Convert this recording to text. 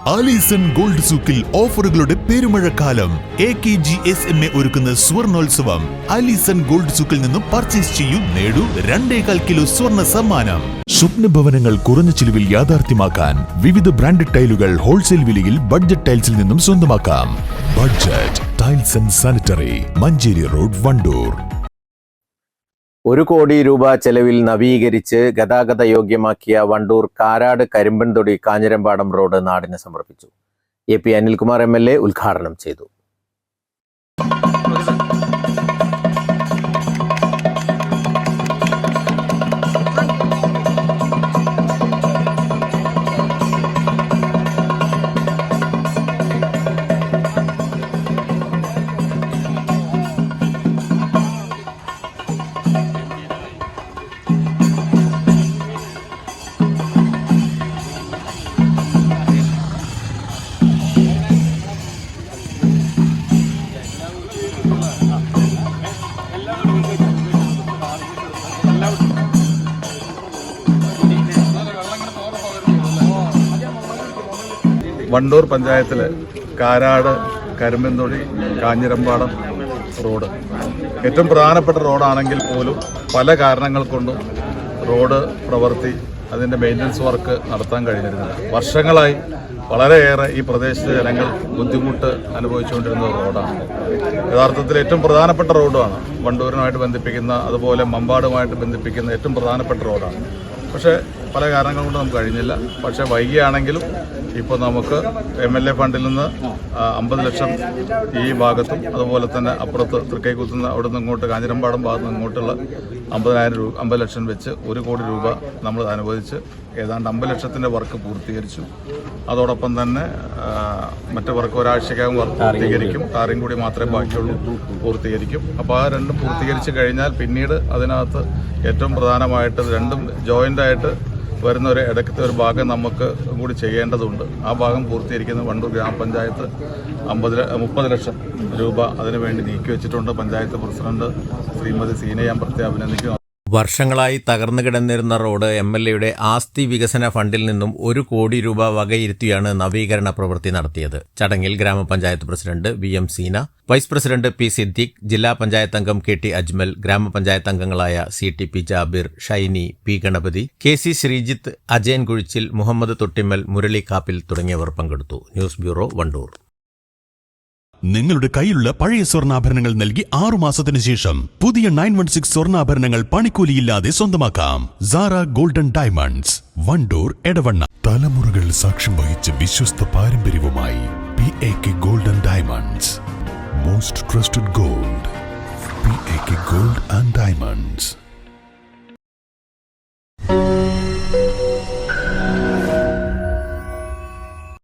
Alison gold സൂക്കിൽ ഓഫറുകളുടെ പെരുമഴക്കാലം. AKGSMA ഒരുക്കുന്ന സ്വർണോത്സവം. ആലീസൺ ഗോൾഡ് സൂക്കിൽ നിന്നും പർച്ചേസ് ചെയ്യൂ, നേടൂ 2.25 കിലോ സ്വർണ്ണ സമ്മാനം. സ്വപ്ന ഭവനങ്ങൾ കുറഞ്ഞ ചിലവിൽ യാഥാർത്ഥ്യമാക്കാൻ വിവിധ ബ്രാൻഡഡ് ടൈലുകൾ ഹോൾസെയിൽ വിലയിൽ ബഡ്ജറ്റ് ടൈൽസിൽ നിന്നും സ്വന്തമാക്കാം. Budget tiles and sanitary, Manjeri road, Wandoor. 1 കോടി രൂപ ചെലവിൽ നവീകരിച്ച് ഗതാഗത യോഗ്യമാക്കിയ വണ്ടൂർ കാരാട് കരിമ്പൻതൊടി കാഞ്ഞിരമ്പാടം റോഡ് നാടിന് സമർപ്പിച്ചു. AP അനിൽകുമാർ MLA ഉദ്ഘാടനം ചെയ്തു. വണ്ടൂർ പഞ്ചായത്തിലെ കാരാട് കരിമ്പൻതൊടി കാഞ്ഞിരമ്പാടം റോഡ് ഏറ്റവും പ്രധാനപ്പെട്ട റോഡാണെങ്കിൽ പോലും പല കാരണങ്ങൾ കൊണ്ടും റോഡ് പ്രവൃത്തി അതിൻ്റെ മെയിൻ്റനൻസ് വർക്ക് നടത്താൻ കഴിഞ്ഞിരുന്നില്ല. വർഷങ്ങളായി വളരെയേറെ ഈ പ്രദേശത്തെ ജനങ്ങൾ ബുദ്ധിമുട്ട് അനുഭവിച്ചുകൊണ്ടിരുന്ന റോഡാണ്. യഥാർത്ഥത്തിൽ ഏറ്റവും പ്രധാനപ്പെട്ട റോഡാണ്. വണ്ടൂരിനുമായിട്ട് ബന്ധിപ്പിക്കുന്ന, അതുപോലെ മമ്പാടുമായിട്ട് ബന്ധിപ്പിക്കുന്ന ഏറ്റവും പ്രധാനപ്പെട്ട റോഡാണ്. പക്ഷേ പല കാരണങ്ങൾ കൊണ്ട് നമുക്ക് കഴിഞ്ഞില്ല. പക്ഷേ വൈകിയാണെങ്കിലും ഇപ്പോൾ നമുക്ക് MLA ഫണ്ടിൽ നിന്ന് 50 ലക്ഷം ഈ ഭാഗത്തും, അതുപോലെ തന്നെ അപ്പുറത്ത് തൃക്കൈക്കുത്തുന്ന അവിടെ നിന്ന് ഇങ്ങോട്ട് കാഞ്ഞിരമ്പാടം ഭാഗത്ത് നിന്ന് ഇങ്ങോട്ടുള്ള 50 ലക്ഷം വെച്ച് 1 കോടി രൂപ നമ്മൾ അനുവദിച്ച് ഏതാണ്ട് 50 ലക്ഷത്തിൻ്റെ വർക്ക് പൂർത്തീകരിച്ചു. അതോടൊപ്പം തന്നെ മറ്റു വർക്ക് ഒരാഴ്ചക്കകം വർക്ക് പൂർത്തീകരിക്കും. ടാറിങ് കൂടി മാത്രമേ ബാക്കിയുള്ളൂ, പൂർത്തീകരിക്കും. അപ്പോൾ ആ രണ്ടും പൂർത്തീകരിച്ച് കഴിഞ്ഞാൽ പിന്നീട് അതിനകത്ത് ഏറ്റവും പ്രധാനമായിട്ട് രണ്ടും ജോയിൻ്റായിട്ട് വരുന്ന ഒരു ഇടയ്ക്കത്തെ ഒരു ഭാഗം നമുക്ക് കൂടി ചെയ്യേണ്ടതുണ്ട്. ആ ഭാഗം പൂർത്തീകരിക്കുന്ന വണ്ടൂർ ഗ്രാമപഞ്ചായത്ത് 30 ലക്ഷം രൂപ അതിനുവേണ്ടി നീക്കിവെച്ചിട്ടുണ്ട്. പഞ്ചായത്ത് പ്രസിഡന്റ് ശ്രീമതി സീനയെ പ്രത്യാഭിനന്ദിക്കുന്നു. വർഷങ്ങളായി തകർന്നു കിടന്നിരുന്ന റോഡ് MLAയുടെ ആസ്തി വികസന ഫണ്ടിൽ നിന്നും 1 കോടി രൂപ വകയിരുത്തിയാണ് നവീകരണ പ്രവൃത്തി നടത്തിയത്. ചടങ്ങിൽ ഗ്രാമപഞ്ചായത്ത് president VM Seena, vice president P Siddique, ജില്ലാ പഞ്ചായത്ത് അംഗം KT അജ്മൽ, ഗ്രാമപഞ്ചായത്ത് അംഗങ്ങളായ CTP Jabir, Shiny, P Ganapathi, KC Sreejith, Ajayan Kuzhichil, Muhammad തൊട്ടിമ്മൽ, Murali Kappil തുടങ്ങിയവർ പങ്കെടുത്തു. News bureau, Wandoor. നിങ്ങളുടെ കയ്യിലുള്ള പഴയ സ്വർണ്ണാഭരണങ്ങൾ നൽകി 6 മാസത്തിന് ശേഷം പുതിയ 916 സ്വർണ്ണാഭരണങ്ങൾ പണിക്കൂലിയില്ലാതെ സ്വന്തമാക്കാം. Sara golden diamonds, Wandoor, Edavanna. തലമുറകൾ സാക്ഷ്യം വഹിച്ച വിശ്വസ്ത പാരമ്പര്യവുമായി PAK golden diamonds. Most trusted gold, PAK gold and diamonds.